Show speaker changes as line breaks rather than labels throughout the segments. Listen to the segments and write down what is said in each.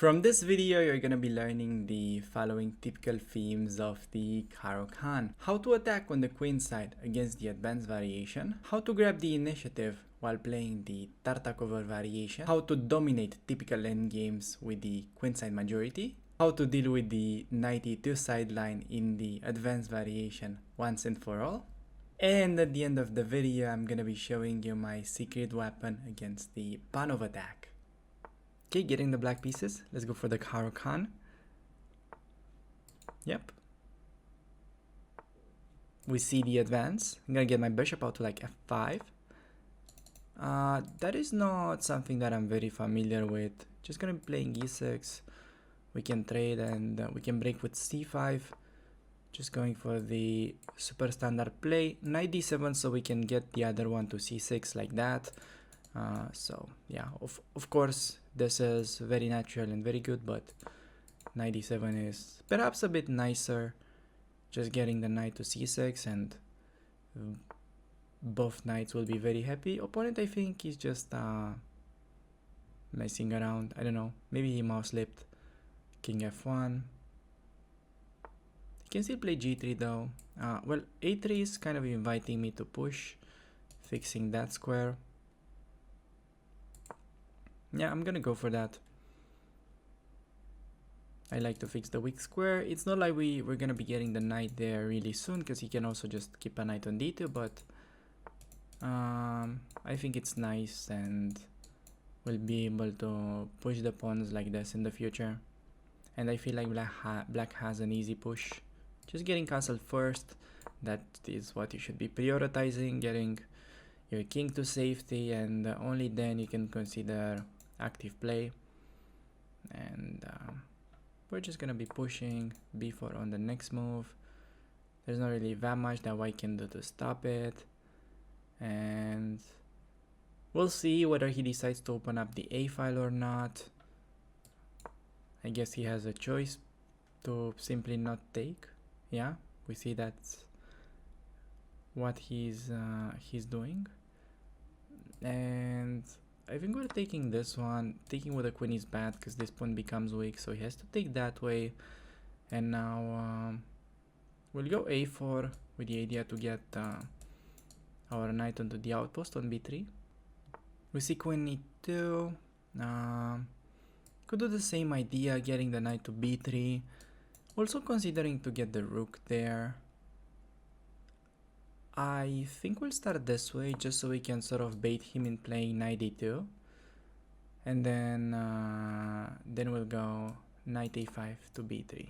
From this video, you're gonna be learning the following typical themes of the Caro Kann. How to attack on the queen side against the advanced variation, how to grab the initiative while playing the Tartakower variation, how to dominate typical endgames with the queenside majority, how to deal with the knight e2 sideline in the advanced variation once and for all, and at the end of the video, I'm gonna be showing you my secret weapon against the Panov attack. Okay, getting the black pieces. Let's go for the Caro Kann. Yep. We see the advance. I'm gonna get my bishop out to like f5. That is not something that I'm very familiar with. Just gonna be playing e6. We can trade and we can break with c5. Just going for the super standard play. Knight d7 so we can get the other one to c6 like that. So yeah, of course this is very natural and very good, but knight d7 is perhaps a bit nicer. Just getting the knight to c6 and both knights will be very happy. Opponent, I think, is just messing around. I don't know, maybe he mouse slipped. King f1. He can still play g3 though. Well, a3 is kind of inviting me to push, fixing that square. Yeah, I'm gonna go for that. I like to fix the weak square. It's not like we're gonna be getting the knight there really soon, because he can also just keep a knight on d2, but I think it's nice and we'll be able to push the pawns like this in the future. And I feel like black has an easy push. Just getting castle first, that is what you should be prioritizing, getting your king to safety, and only then you can consider active play. And we're just gonna be pushing b4 on the next move. There's not really that much that white can do to stop it, and we'll see whether he decides to open up the a file or not. I guess he has a choice to simply not take. Yeah, we see that's what he's doing. And I think we're taking this one. Taking with the queen is bad because this pawn becomes weak, so he has to take that way. And now we'll go a4 with the idea to get our knight onto the outpost on b3. We see queen e2. Could do the same idea, getting the knight to b3. Also considering to get the rook there. I think we'll start this way just so we can sort of bait him in playing knight d2, and then we'll go knight a5 to b3.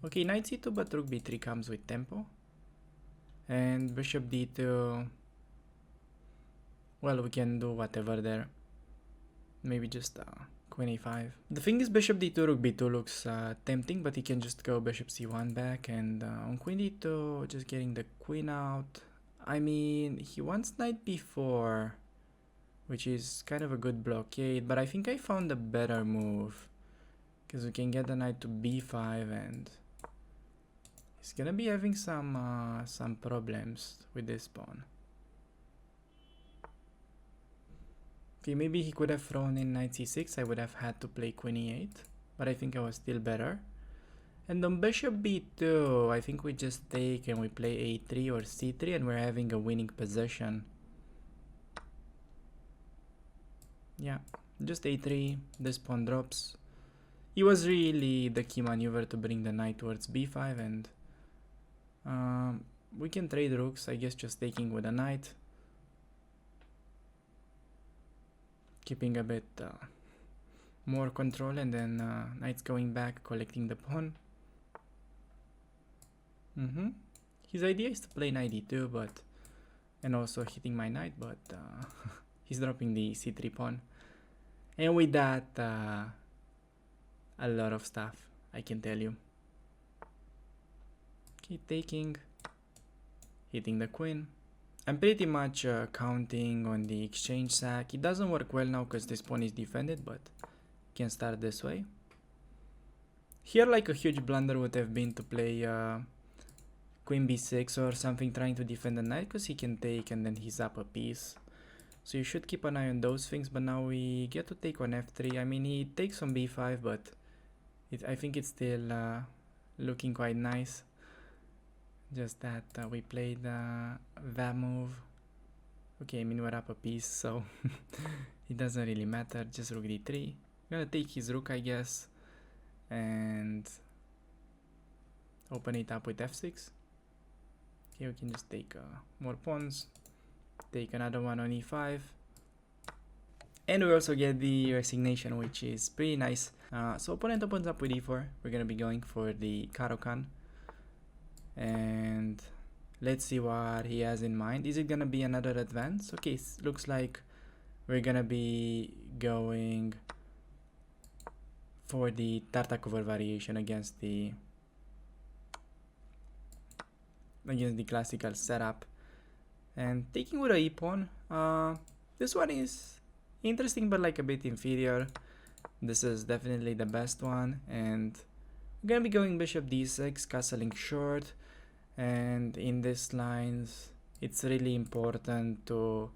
Okay, knight c2 but rook b3 comes with tempo, and bishop d2. Well, we can do whatever there. Maybe just queen a5. The thing is, bishop d2 rook b2 looks tempting, but he can just go bishop c1 back, and on queen d2 just getting the queen out. I mean, he wants knight b4, which is kind of a good blockade, but I think I found a better move, because we can get the knight to b5, and he's gonna be having some problems with this pawn. Okay, maybe he could have thrown in knight c6. I would have had to play queen e8, but I think I was still better. And on bishop b2, I think we just take and we play a3 or c3, and we're having a winning position. Yeah, just a3, this pawn drops. It was really the key maneuver to bring the knight towards b5, and we can trade rooks, I guess, just taking with a knight. Keeping a bit more control, and then knight's going back, collecting the pawn. His idea is to play knight d2, but and also hitting my knight, but he's dropping the c3 pawn, and with that a lot of stuff, I can tell you. Okay, taking, hitting the queen. I'm pretty much counting on the exchange sack. It doesn't work well now because this pawn is defended, but can start this way. Here, like, a huge blunder would have been to play queen b6 or something, trying to defend the knight, because he can take and then he's up a piece. So you should keep an eye on those things, but now we get to take on f3. I mean, he takes on b5, but I think it's still looking quite nice. Just that we played that move. Okay, I mean, we're up a piece, so it doesn't really matter. Just rook d3. Gonna take his rook, I guess, and open it up with f6. Okay, we can just take more pawns. Take another one on e5. And we also get the resignation, which is pretty nice. So opponent opens up with e4. We're gonna be going for the Caro Kann. And let's see what he has in mind. Is it gonna be another advance? Okay, looks like we're gonna be going for the Tartakower variation against the classical setup. And taking with a e-pawn, this one is interesting but like a bit inferior. This is definitely the best one, and we're gonna be going bishop d6, castling short. And in these lines, it's really important to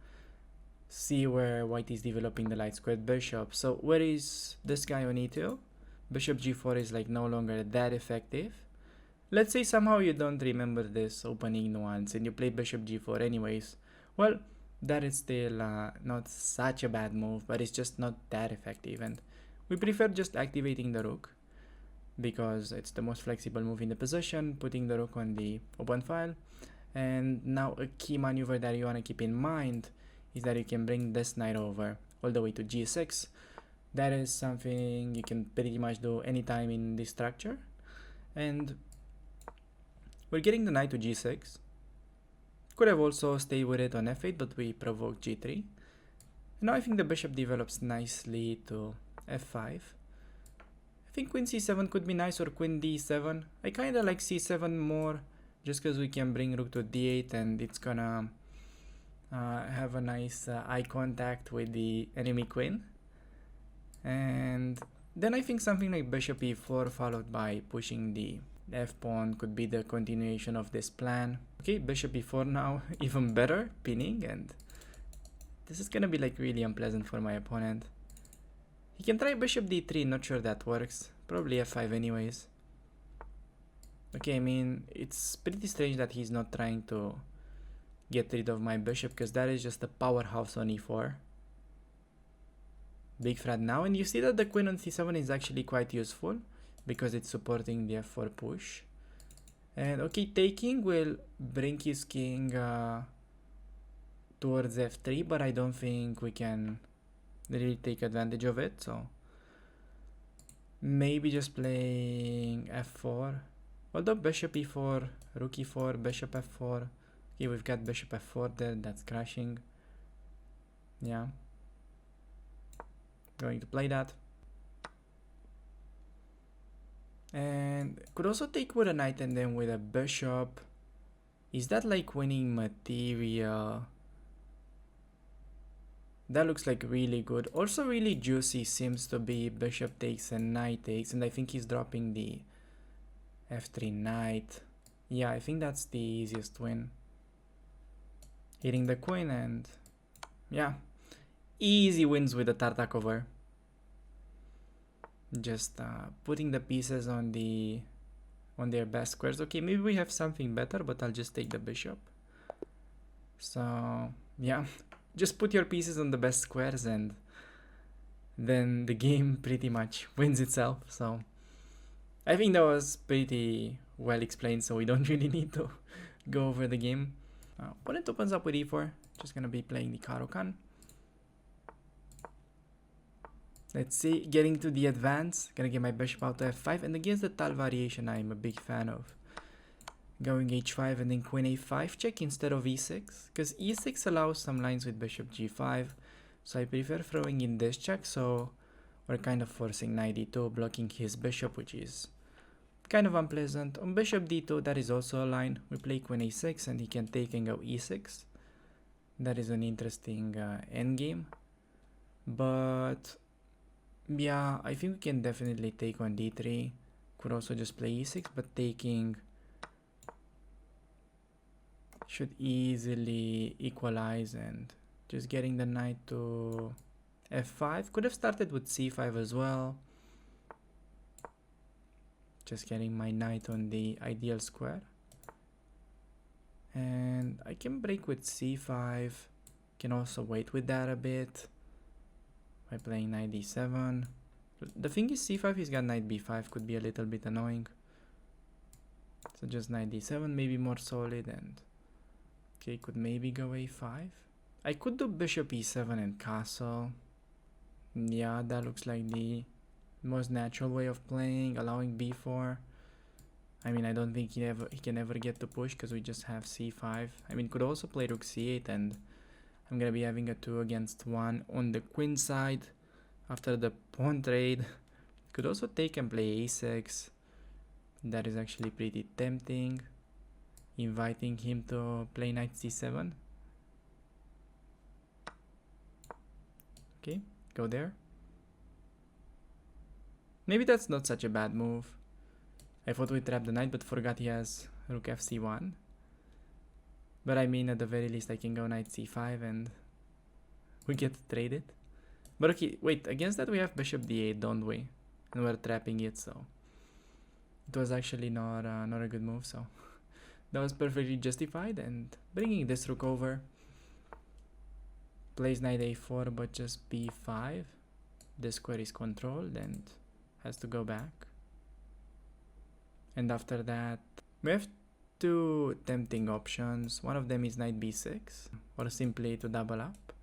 see where white is developing the light squared bishop. So where is this guy on e2? Bishop g4 is like no longer that effective. Let's say somehow you don't remember this opening once and you play bishop g4 anyways. Well, that is still not such a bad move, but it's just not that effective, and we prefer just activating the rook because it's the most flexible move in the position, putting the rook on the open file. And now a key maneuver that you want to keep in mind is that you can bring this knight over all the way to g6. That is something you can pretty much do anytime in this structure. And we're getting the knight to g6. Could have also stayed with it on f8, but we provoke g3. And now I think the bishop develops nicely to f5. I think queen c7 could be nice, or queen d7. I kind of like c7 more just because we can bring rook to d8 and it's gonna have a nice eye contact with the enemy queen. And then I think something like bishop e4 followed by pushing the f pawn could be the continuation of this plan. Okay, bishop e4 now, even better, pinning, and this is gonna be like really unpleasant for my opponent. He can try bishop d3, not sure that works. Probably f5 anyways. Okay, I mean, it's pretty strange that he's not trying to get rid of my bishop, because that is just a powerhouse on e4. Big threat now, and you see that the queen on c7 is actually quite useful because it's supporting the f4 push. And okay, taking will bring his king towards f3, but I don't think we can really take advantage of it, so maybe just playing f4. Although bishop e4, rook e4, bishop f4. Okay, we've got bishop f4 there, that's crashing. Yeah, going to play that. And could also take with a knight and then with a bishop. Is that like winning material? That looks like really good. Also really juicy seems to be bishop takes and knight takes, and I think he's dropping the f3 knight. Yeah, I think that's the easiest win. Hitting the queen, and yeah, easy wins with the Tartakower. Just putting the pieces on their best squares. Okay, maybe we have something better, but I'll just take the bishop. So yeah, just put your pieces on the best squares and then the game pretty much wins itself. So I think that was pretty well explained, so we don't really need to go over the game. Opponent opens up with e4. Just gonna be playing the Caro Kann. Let's see, getting to the advance. Gonna get my bishop out to f5, and against the Tal Variation I'm a big fan of. Going h5 and then queen a5 check instead of e6, because e6 allows some lines with bishop g5, so I prefer throwing in this check. So we're kind of forcing knight d2, blocking his bishop, which is kind of unpleasant. On bishop d2, that is also a line. We play queen a6 and he can take and go e6. That is an interesting endgame. But yeah, I think we can definitely take on d3. Could also just play e6, but taking should easily equalize, and Just getting the knight to f5. Could have started with c5 as well. Just getting my knight on the ideal square. And I can break with c5. Can also wait with that a bit by playing knight d7. The thing is, c5, he's got knight b5, could be a little bit annoying. So just knight d7, maybe more solid, and okay, could maybe go a5. I could do bishop e7 and castle. Yeah, that looks like the most natural way of playing, allowing b4. I mean, I don't think he can ever get to push because we just have c5. I mean, could also play rook c8, and I'm gonna be having a 2 against 1 on the queen side after the pawn trade. Could also take and play a6. That is actually pretty tempting. Inviting him to play knight c7. Okay, go there. Maybe that's not such a bad move. I thought we trapped the knight, but forgot he has rook fc1. But I mean, at the very least, I can go knight c5 and we get to trade it. But okay, wait, against that we have bishop d8, don't we? And we're trapping it, so it was actually not a good move, so that was perfectly justified. And bringing this rook over, plays knight a4, but just b5. This square is controlled and has to go back. And after that, we have two tempting options. One of them is knight b6, or simply to double up.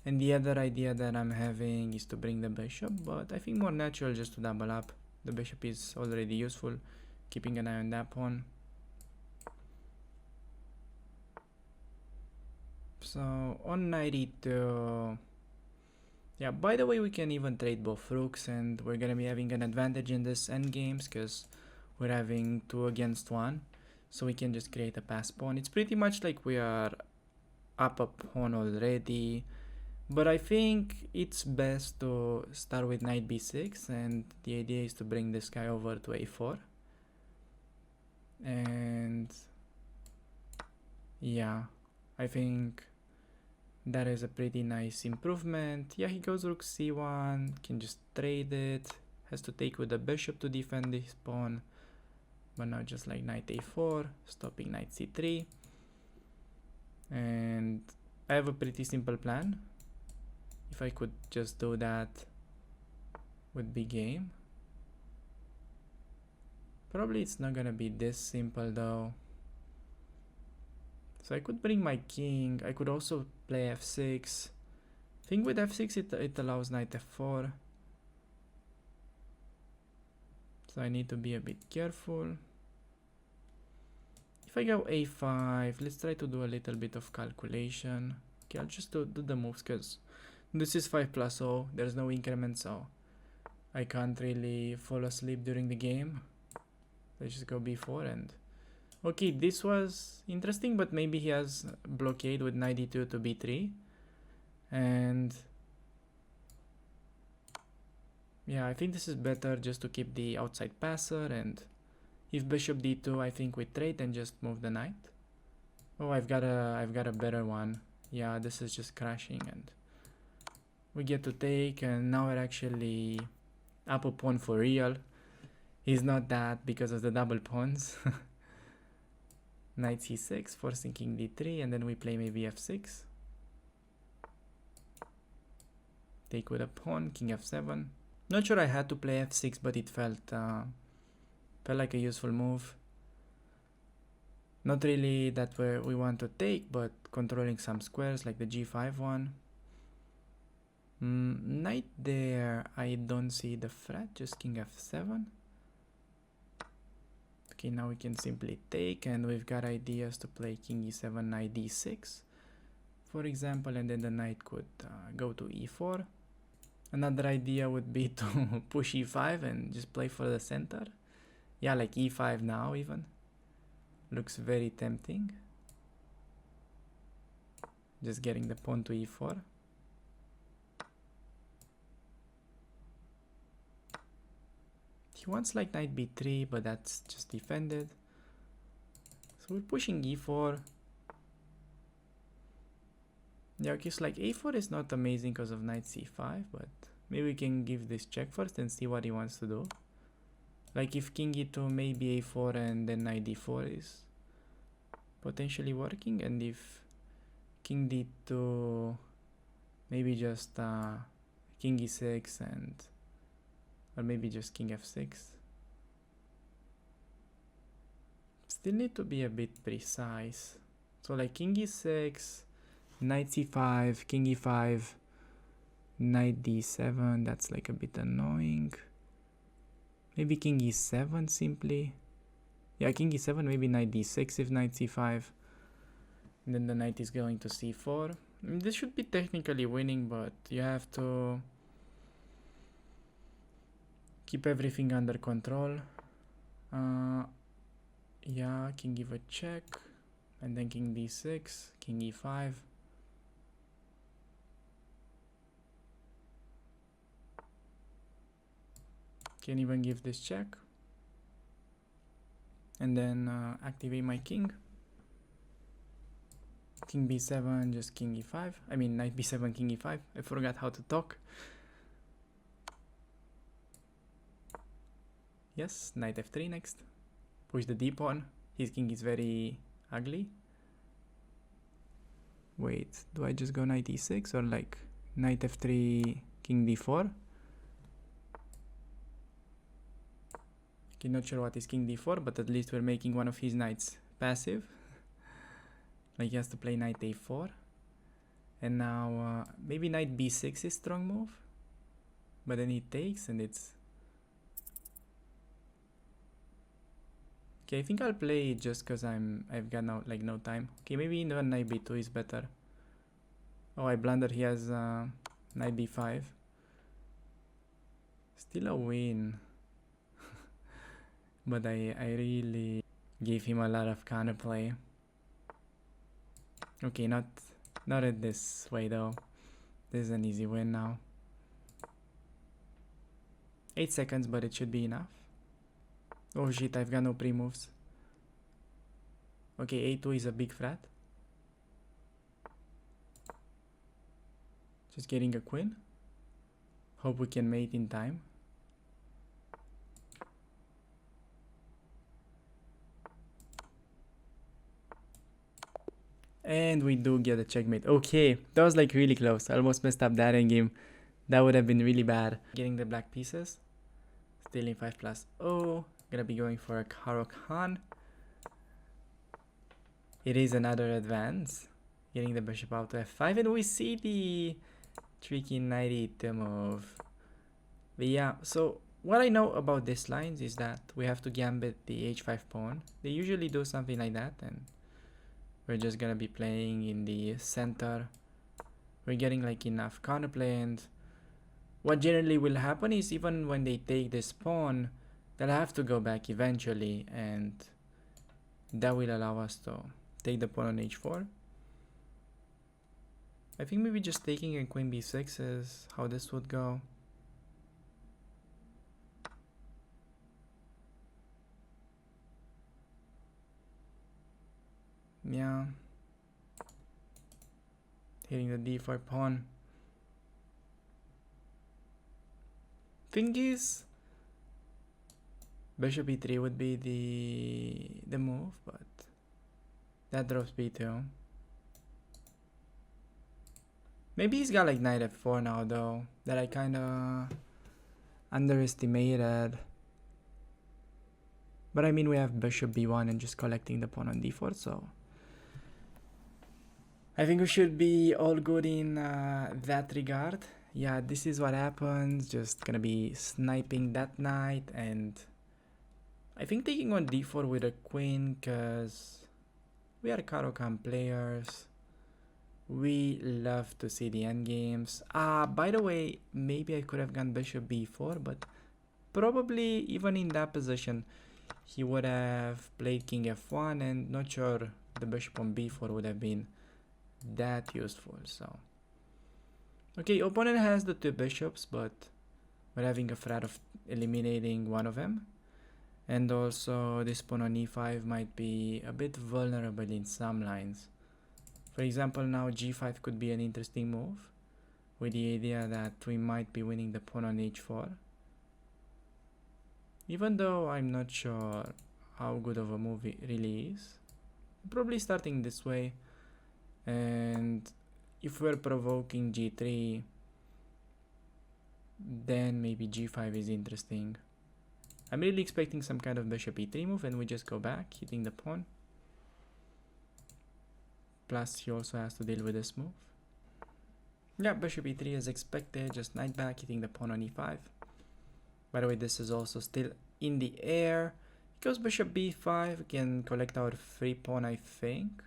And the other idea that I'm having is to bring the bishop, but I think more natural just to double up. The bishop is already useful, keeping an eye on that pawn. So on knight e2, yeah, by the way, we can even trade both rooks, and we're gonna be having an advantage in this endgames because we're having 2 against 1, so we can just create a pass pawn. It's pretty much like we are up a pawn already, but I think it's best to start with knight b6, and the idea is to bring this guy over to a4. And yeah, I think that is a pretty nice improvement. Yeah, he goes rook c1, can just trade it, has to take with the bishop to defend his pawn. But now just like knight a4, stopping knight c3. And I have a pretty simple plan. If I could just do that, would be game. Probably it's not gonna be this simple though. So I could bring my king. I could also play f6. I think with f6 it allows knight f4. So I need to be a bit careful. If I go a5, let's try to do a little bit of calculation. Okay, I'll just do the moves because this is 5 plus 0. There's no increment, so I can't really fall asleep during the game. Let's just go b4 and... Okay, this was interesting, but maybe he has blockade with knight d2 to b3. And... yeah, I think this is better just to keep the outside passer, and if bishop d2, I think we trade and just move the knight. Oh, I've got a better one. Yeah, this is just crashing, and we get to take, and now we're actually up a pawn for real. He's not that because of the double pawns. Knight c6, forcing king d3, and then we play maybe f6. Take with a pawn, king f7. Not sure I had to play f6, but it felt like a useful move. Not really that we want to take, but controlling some squares like the g5 one. Knight there, I don't see the threat, just king f7. Okay, now we can simply take, and we've got ideas to play king e7, knight d6, for example, and then the knight could go to e4. Another idea would be to push e5 and just play for the center. Yeah, like e5 now even. Looks very tempting. Just getting the pawn to e4. He wants like knight b3, but that's just defended. So we're pushing e4. Yeah, okay, so like a4 is not amazing because of knight c5, but maybe we can give this check first and see what he wants to do. Like if king e2, maybe a4 and then knight d4 is potentially working, and if king d2, maybe just king e6 and, or maybe just king f6. Still need to be a bit precise. So like king e6, knight c5, king e5, knight d7, that's like a bit annoying. Maybe king e7 simply. Yeah, king e7, maybe knight d6 if knight c5. And then the knight is going to c4. I mean, this should be technically winning, but you have to keep everything under control. Yeah, king give a check. And then king d6, king e5. Can even give this check. And then activate my king. King b7, just king e5. I mean knight b7, king e5. I forgot how to talk. Yes, knight f3 next. Push the d pawn. His king is very ugly. Wait, do I just go knight e6 or like knight f3, king d4? Okay, not sure what is king d4, but at least we're making one of his knights passive. Like he has to play knight a4. And now maybe knight b6 is strong move. But then he takes and it's... Okay, I think I'll play it just because I've got no time. Okay, maybe knight b2 is better. Oh, I blundered. He has knight b5. Still a win. But I really gave him a lot of counterplay. Okay, not at this way though. This is an easy win now. 8 seconds, but it should be enough. Oh shit, I've got no pre-moves. Okay, a2 is a big threat. Just getting a queen. Hope we can mate in time. And we do get a checkmate. Okay, that was like really close. I almost messed up that endgame. That would have been really bad. Getting the black pieces. Stealing 5+. Oh, gonna be going for a Caro Kann. It is another advance. Getting the bishop out to f5, and we see the tricky knight e2 move. But yeah, so what I know about these lines is that we have to gambit the h5 pawn. They usually do something like that, and we're just gonna be playing in the center. We're getting like enough counterplay, and what generally will happen is even when they take this pawn, they'll have to go back eventually, and that will allow us to take the pawn on h4. I think maybe just taking a queen b6 is how this would go. Yeah. Hitting the d4 pawn. Thing is, bishop e3 would be the move, but that drops b2. Maybe he's got like knight f4 now though, that I kinda underestimated. But I mean, we have bishop b1 and just collecting the pawn on d4, so I think we should be all good in that regard. Yeah, this is what happens. Just gonna be sniping that knight, and I think taking on d4 with a queen, because we are Caro Kann players. We love to see the endgames. By the way, maybe I could have gone bishop b4, but probably even in that position, he would have played king f1, and not sure the bishop on b4 would have been that useful. So okay, opponent has the 2 bishops, but we're having a threat of eliminating one of them, and also this pawn on e5 might be a bit vulnerable in some lines. For example, now g5 could be an interesting move, with the idea that we might be winning the pawn on h4. Even though I'm not sure how good of a move it really is. Probably starting this way, and if we're provoking g3, then maybe g5 is interesting. I'm really expecting some kind of bishop e3 move, and we just go back, hitting the pawn. Plus he also has to deal with this move. Yeah, bishop e3 as expected, just knight back, hitting the pawn on e5. By the way, this is also still in the air. Because bishop b5, we can collect our free pawn, I think.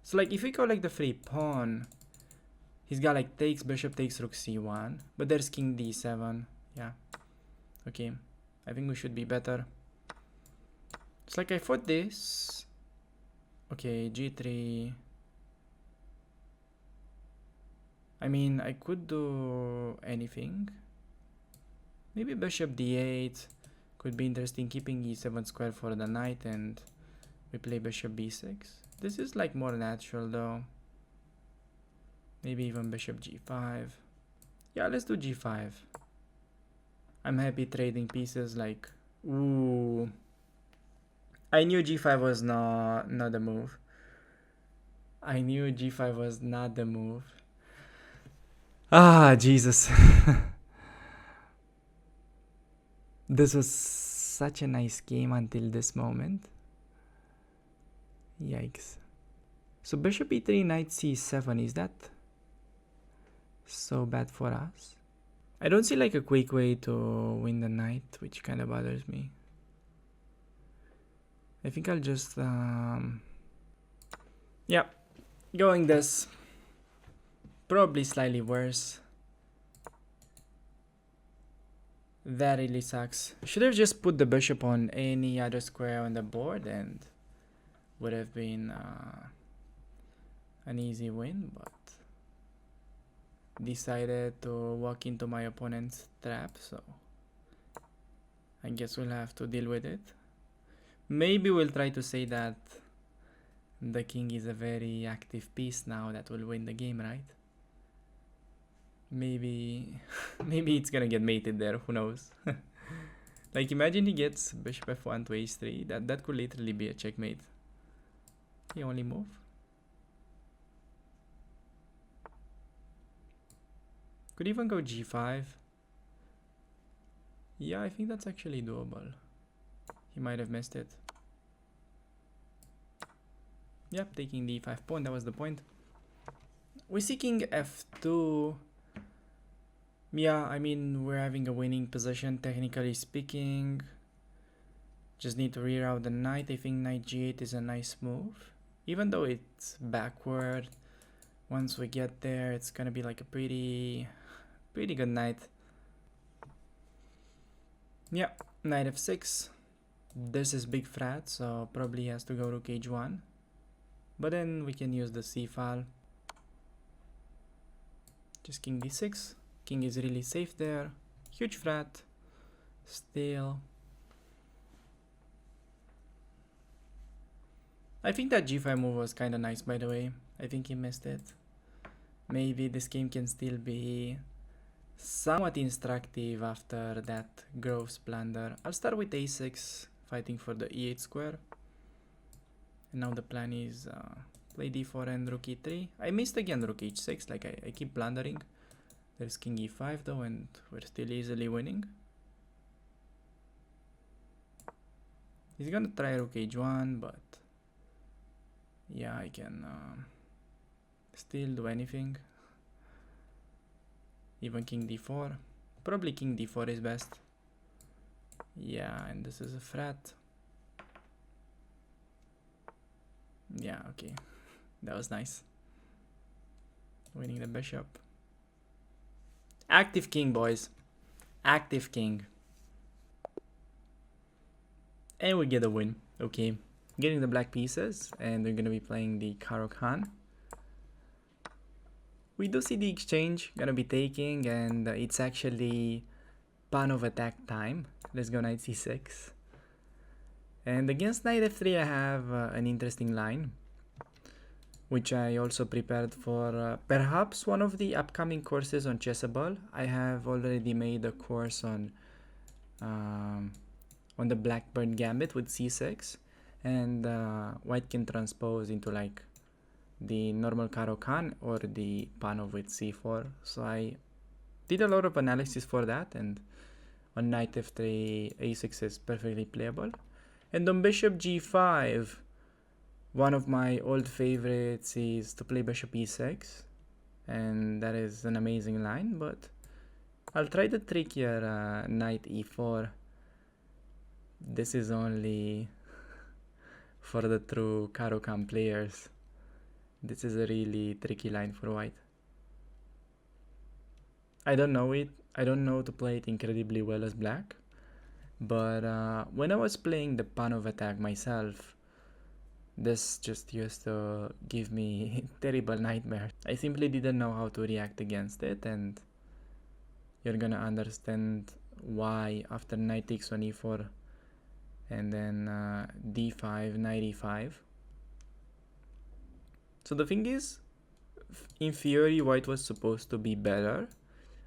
So like if we collect the free pawn, he's got like takes, bishop takes, rook c1. But there's king d7. Yeah. Okay. I think we should be better. It's like I thought this. Okay, g3. I mean, I could do anything. Maybe bishop d8 could be interesting, keeping e7 square for the knight, and we play bishop b6. This is like more natural though. Maybe even bishop g5. Yeah, let's do g5. I'm happy trading pieces like, ooh. I knew g5 was not the move. I knew g5 was not the move. Ah, Jesus. This was such a nice game until this moment. Yikes. So bishop e3, knight c7, is that so bad for us? I don't see like a quick way to win the knight, which kind of bothers me. I think I'll just yeah, going this. Probably slightly worse. That really sucks. Should have just put the bishop on any other square on the board and would have been an easy win, but decided to walk into my opponent's trap, so I guess we'll have to deal with it. Maybe we'll try to say that the king is a very active piece now that will win the game, right? Maybe maybe it's gonna get mated there, who knows. Like imagine he gets bishop f1 to h3, that could literally be a checkmate. The only move. Could even go g5. Yeah, I think that's actually doable. He might have missed it. Yep, taking the e5 pawn, that was the point. We're seeking f2. Yeah, I mean, we're having a winning position, technically speaking. Just need to reroute the knight. I think knight g8 is a nice move. Even though it's backward, once we get there, it's gonna be like a pretty good knight. Yeah, knight f6. This is big frat, so probably has to go rook h1. But then we can use the c file. Just king d6. King is really safe there. Huge frat. Still. I think that g5 move was kind of nice, by the way. I think he missed it. Maybe this game can still be somewhat instructive after that gross blunder. I'll start with a6, fighting for the e8 square. And now the plan is play d4 and rook e3. I missed again rook h6, like I keep blundering. There's king e5 though, and we're still easily winning. He's gonna try rook h1, but yeah, I can still do anything. Even king d4. Probably king d4 is best. Yeah, and this is a frat. Yeah, okay. That was nice. Winning the bishop. Active king, boys. Active king. And we get a win. Okay. Getting the black pieces, and we're gonna be playing the Caro Kann. We do see the exchange gonna be taking, and it's actually Panov attack time. Let's go knight c6. And against knight f3 I have an interesting line. which I also prepared for perhaps one of the upcoming courses on Chessable. I have already made a course on the Blackbird Gambit with c6, and white can transpose into like the normal Caro Kann or the Panov with c4. So I did a lot of analysis for that, and on knight f3, a6 is perfectly playable. And on bishop g5, one of my old favorites is to play bishop e6, and that is an amazing line, but I'll try the trickier knight e4. This is only for the true Caro Kann players. This is a really tricky line for white. I don't know it. I don't know to play it incredibly well as black. But when I was playing the Panov attack myself, this just used to give me terrible nightmares. I simply didn't know how to react against it, and you're gonna understand why after knight takes on e4 and then d5, knight e5. So the thing is, in theory, white was supposed to be better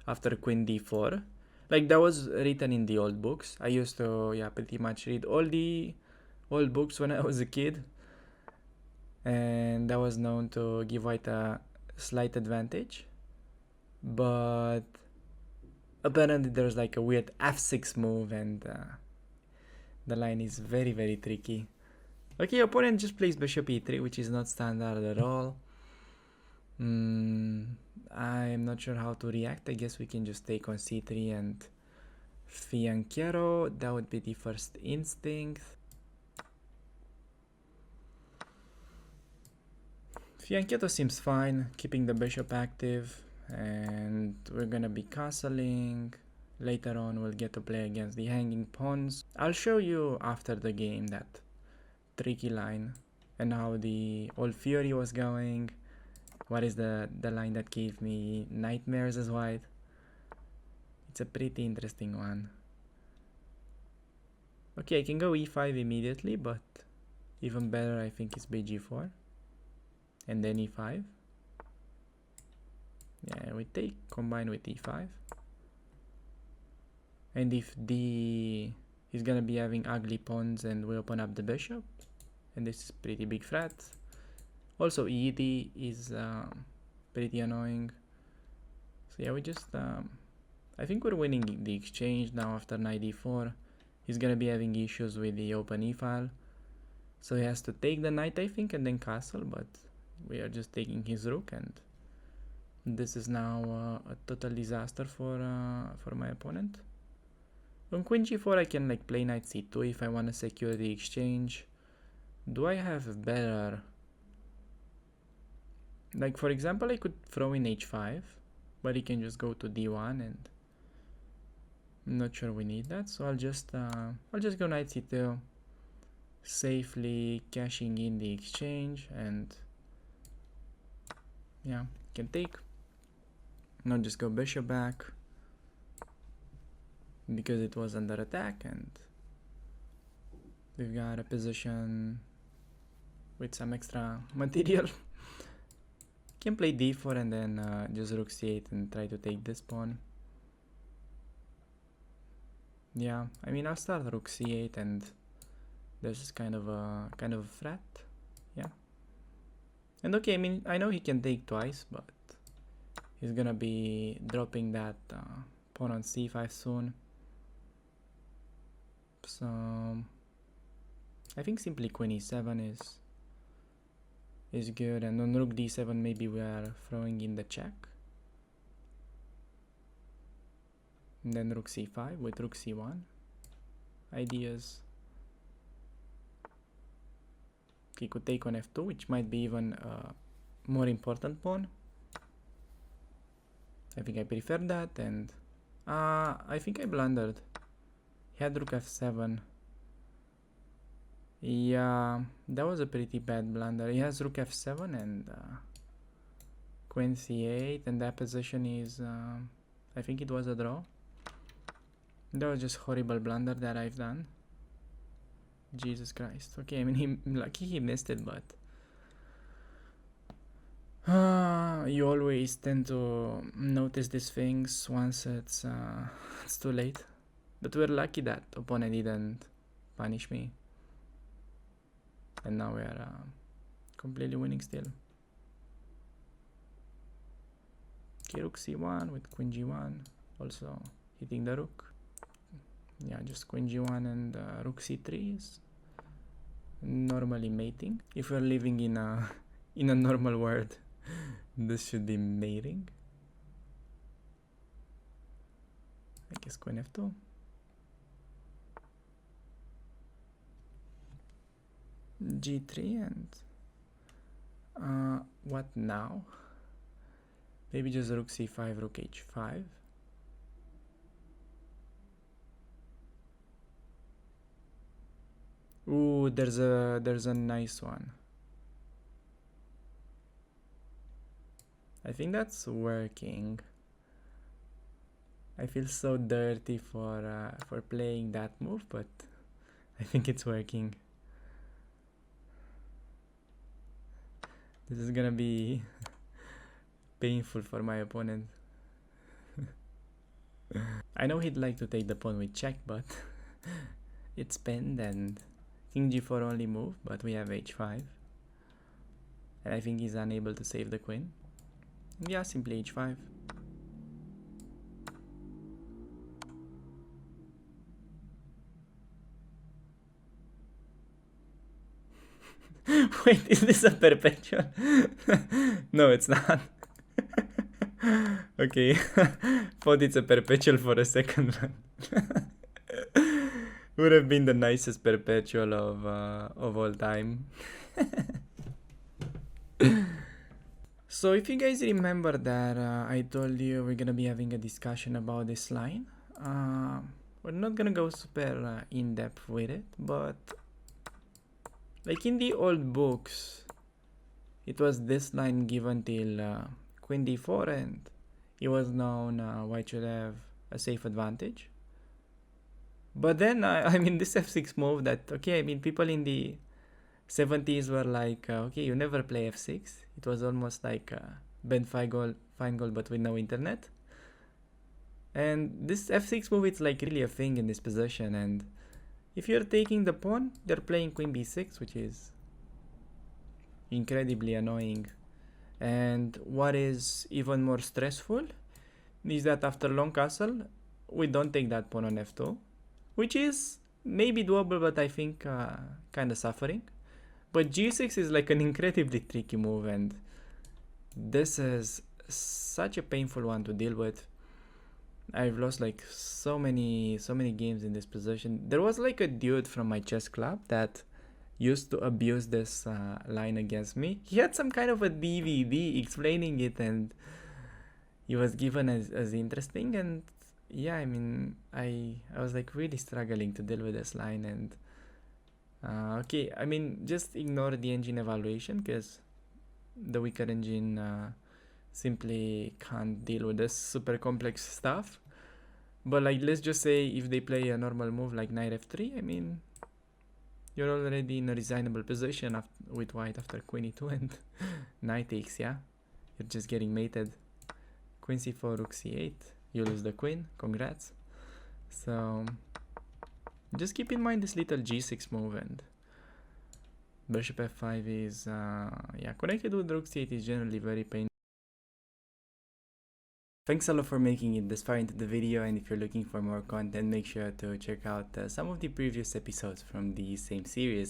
after queen d4. Like, that was written in the old books. I used to, pretty much read all the old books when I was a kid. And that was known to give white a slight advantage. But apparently there's like a weird f6 move, and the line is very, very tricky. Okay, opponent just plays bishop e3, which is not standard at all. I'm not sure how to react. I guess we can just take on c3 and fianchetto. That would be the first instinct. Fianchetto seems fine, keeping the bishop active, and we're gonna be castling. Later on we'll get to play against the hanging pawns. I'll show you after the game that tricky line and how the old theory was going. What is the line that gave me nightmares as white? It's a pretty interesting one. Okay, I can go e5 immediately, but even better I think is bg4. And then e5. Yeah, we take, combine with e5. And if d is gonna be having ugly pawns and we open up the bishop, and this is pretty big threat. Also e8 is pretty annoying. So yeah, we just I think we're winning the exchange now after knight d4. He's gonna be having issues with the open e file, so he has to take the knight, I think, and then castle, but we are just taking his rook, and this is now a total disaster for my opponent. On queen g4 I can like play knight c2 if I want to secure the exchange. Do I have better? Like, for example, I could throw in h5, but he can just go to d1, and I'm not sure we need that, so I'll just go knight c2, safely cashing in the exchange, and yeah, can take. Now just go bishop back because it was under attack, and we've got a position with some extra material. Can play d4 and then just rook c8 and try to take this pawn. Yeah, I mean, I'll start rook c8, and this is kind of a threat. Yeah. And okay, I mean, I know he can take twice, but he's gonna be dropping that pawn on c5 soon. So I think simply queen e7 is good, and on rook d7 maybe we are throwing in the check. And then rook c5 with rook c1. Ideas. He could take on f2, which might be even a more important pawn. I think I prefer that, and I think I blundered. He had rook f7. Yeah, that was a pretty bad blunder. He has rook f7 and queen c8, and that position is, I think it was a draw. That was just horrible blunder that I've done. Jesus Christ. Okay, I mean, lucky he missed it, but You always tend to notice these things once it's too late. But we're lucky that opponent didn't punish me. And now we are completely winning still. Okay, rook c1 with queen g1. Also hitting the rook. Yeah, just queen g1 and rook c3 is normally mating. If we're living in a normal world, this should be mating. I guess queen f2. g3 and what now? Maybe just rook c5, rook h5. Ooh, there's a nice one. I think that's working. I feel so dirty for playing that move, but I think it's working. This is gonna be painful for my opponent. I know he'd like to take the pawn with check, but it's pinned and king g4 only move, but we have h5. And I think he's unable to save the queen. Yeah, simply h5. Wait, is this a perpetual? No, it's not. Okay, thought it's a perpetual for a second. Would have been the nicest perpetual of all time. So if you guys remember that I told you we're gonna be having a discussion about this line, we're not gonna go super in depth with it, but like in the old books, it was this line given till queen d4, and it was known white should have a safe advantage. But then I mean this f6 move that, okay, I mean people in the 70s were like, okay, you never play f6. It was almost like Ben Feingold but with no internet. And this f6 move, it's like really a thing in this position, and if you're taking the pawn, they're playing queen b6, which is incredibly annoying. And what is even more stressful is that after long castle, we don't take that pawn on f2, which is maybe doable, but I think kind of suffering. But g6 is like an incredibly tricky move, and this is such a painful one to deal with. I've lost like so many games in this position. There was like a dude from my chess club that used to abuse this line against me. He had some kind of a DVD explaining it, and it was given as interesting. And yeah, I mean, I was like really struggling to deal with this line. And okay, I mean, just ignore the engine evaluation because the weaker engine simply can't deal with this super complex stuff. But like, let's just say if they play a normal move like knight f3, I mean, you're already in a resignable position with white after queen e2 and knight takes, yeah? You're just getting mated. Queen c4, rook c8, you lose the queen, congrats. So just keep in mind this little g6 move, and bishop f5 is, yeah, connected with rook c8 is generally very painful. Thanks a lot for making it this far into the video, and if you're looking for more content, make sure to check out some of the previous episodes from the same series.